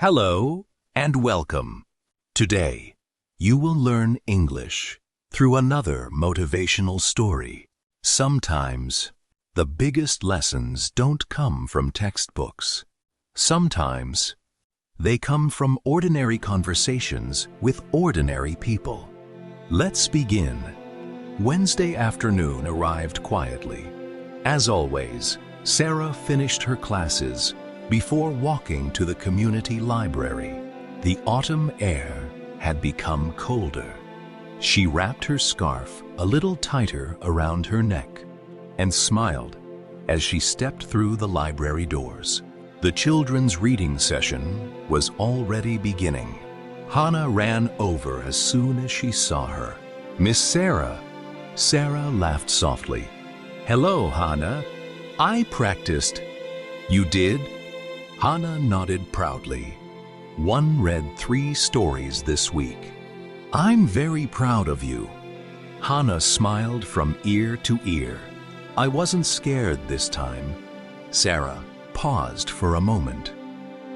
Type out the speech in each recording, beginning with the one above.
Hello and welcome. Today, you will learn English through another motivational story. Sometimes, the biggest lessons don't come from textbooks. Sometimes, they come from ordinary conversations with ordinary people. Let's begin. Wednesday afternoon arrived quietly. As always, Sarah finished her classes before walking to the community library. The autumn air had become colder. She wrapped her scarf a little tighter around her neck and smiled as she stepped through the library doors. The children's reading session was already beginning. Hannah ran over as soon as she saw her. "Miss Sarah." Sarah laughed softly. "Hello, Hannah. I practiced." "You did?" Hannah nodded proudly. "One read 3 stories this week." "I'm very proud of you." Hannah smiled from ear to ear. "I wasn't scared this time." Sarah paused for a moment.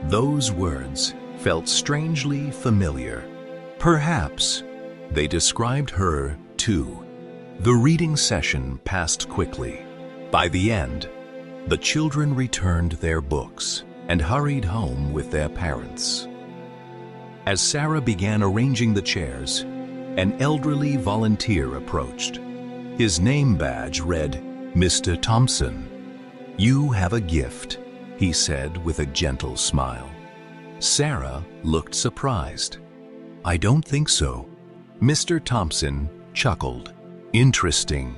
Those words felt strangely familiar. Perhaps they described her too. The reading session passed quickly. By the end, the children returned their books and hurried home with their parents. As Sarah began arranging the chairs, an elderly volunteer approached. His name badge read, "Mr. Thompson." "You have a gift," he said with a gentle smile. Sarah looked surprised. "I don't think so." Mr. Thompson chuckled. "Interesting.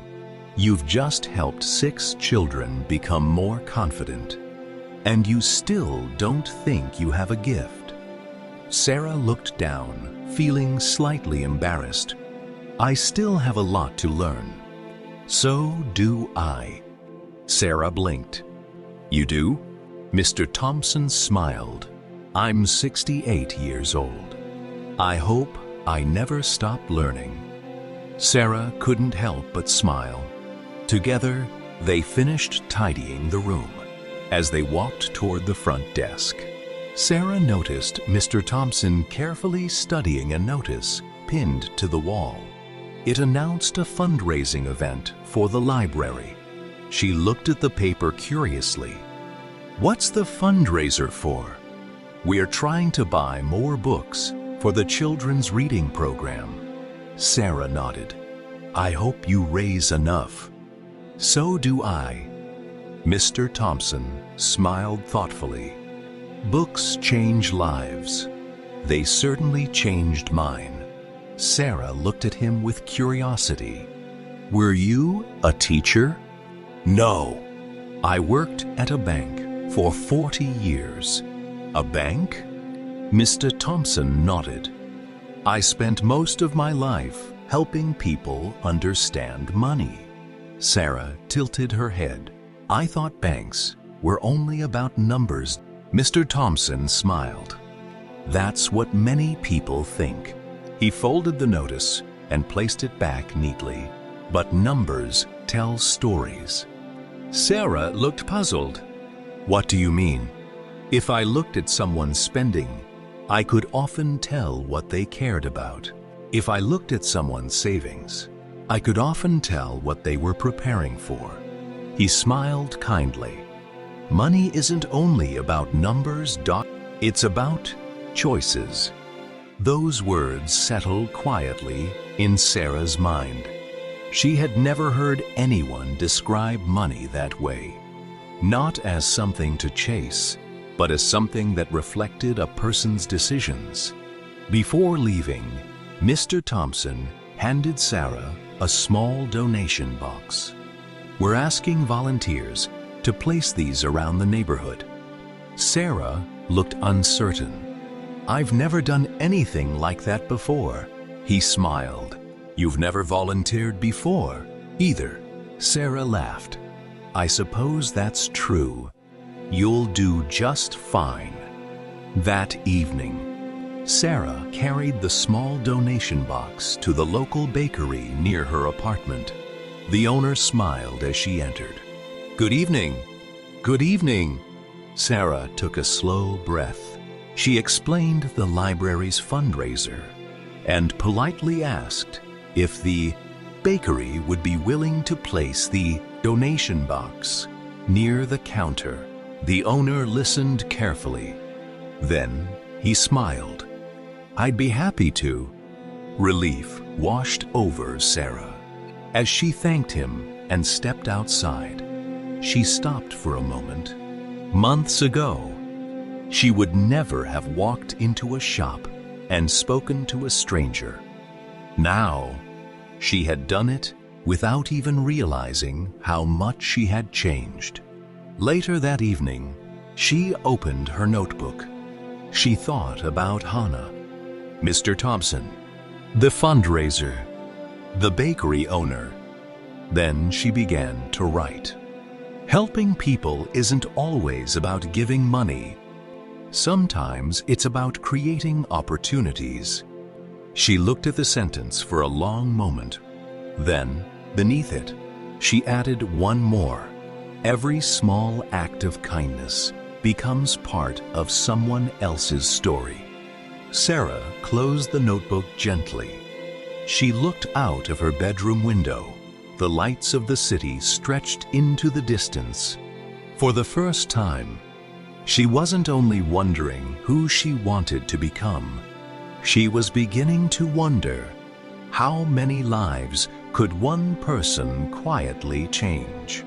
You've just helped 6 children become more confident, and you still don't think you have a gift." Sarah looked down, feeling slightly embarrassed. "I still have a lot to learn." "So do I." Sarah blinked. "You do?" Mr. Thompson smiled. "I'm 68 years old. I hope I never stop learning." Sarah couldn't help but smile. Together, they finished tidying the room. As they walked toward the front desk, Sarah noticed Mr. Thompson carefully studying a notice pinned to the wall. It announced a fundraising event for the library. She looked at the paper curiously. "What's the fundraiser for?" "We're trying to buy more books for the children's reading program." Sarah nodded. "I hope you raise enough." "So do I." Mr. Thompson smiled thoughtfully. "Books change lives. They certainly changed mine." Sarah looked at him with curiosity. "Were you a teacher?" "No. I worked at a bank for 40 years. "A bank?" Mr. Thompson nodded. "I spent most of my life helping people understand money." Sarah tilted her head. "I thought banks were only about numbers." Mr. Thompson smiled. "That's what many people think." He folded the notice and placed it back neatly. "But numbers tell stories." Sarah looked puzzled. "What do you mean?" "If I looked at someone's spending, I could often tell what they cared about. If I looked at someone's savings, I could often tell what they were preparing for." He smiled kindly. "Money isn't only about numbers, it's about choices." Those words settled quietly in Sarah's mind. She had never heard anyone describe money that way. Not as something to chase, but as something that reflected a person's decisions. Before leaving, Mr. Thompson handed Sarah a small donation box. "We're asking volunteers to place these around the neighborhood." Sarah looked uncertain. "I've never done anything like that before." He smiled. "You've never volunteered before, either." Sarah laughed. "I suppose that's true. You'll do just fine." That evening, Sarah carried the small donation box to the local bakery near her apartment. The owner smiled as she entered. "Good evening." "Good evening." Sarah took a slow breath. She explained the library's fundraiser and politely asked if the bakery would be willing to place the donation box near the counter. The owner listened carefully. Then he smiled. "I'd be happy to." Relief washed over Sarah. As she thanked him and stepped outside, she stopped for a moment. Months ago, she would never have walked into a shop and spoken to a stranger. Now, she had done it without even realizing how much she had changed. Later that evening, she opened her notebook. She thought about Hannah, Mr. Thompson, the fundraiser, the bakery owner. Then she began to write. Helping people isn't always about giving money. Sometimes it's about creating opportunities. She looked at the sentence for a long moment. Then, beneath it, she added one more. Every small act of kindness becomes part of someone else's story. Sarah closed the notebook gently. She looked out of her bedroom window. The lights of the city stretched into the distance. For the first time, she wasn't only wondering who she wanted to become. She was beginning to wonder, how many lives could one person quietly change?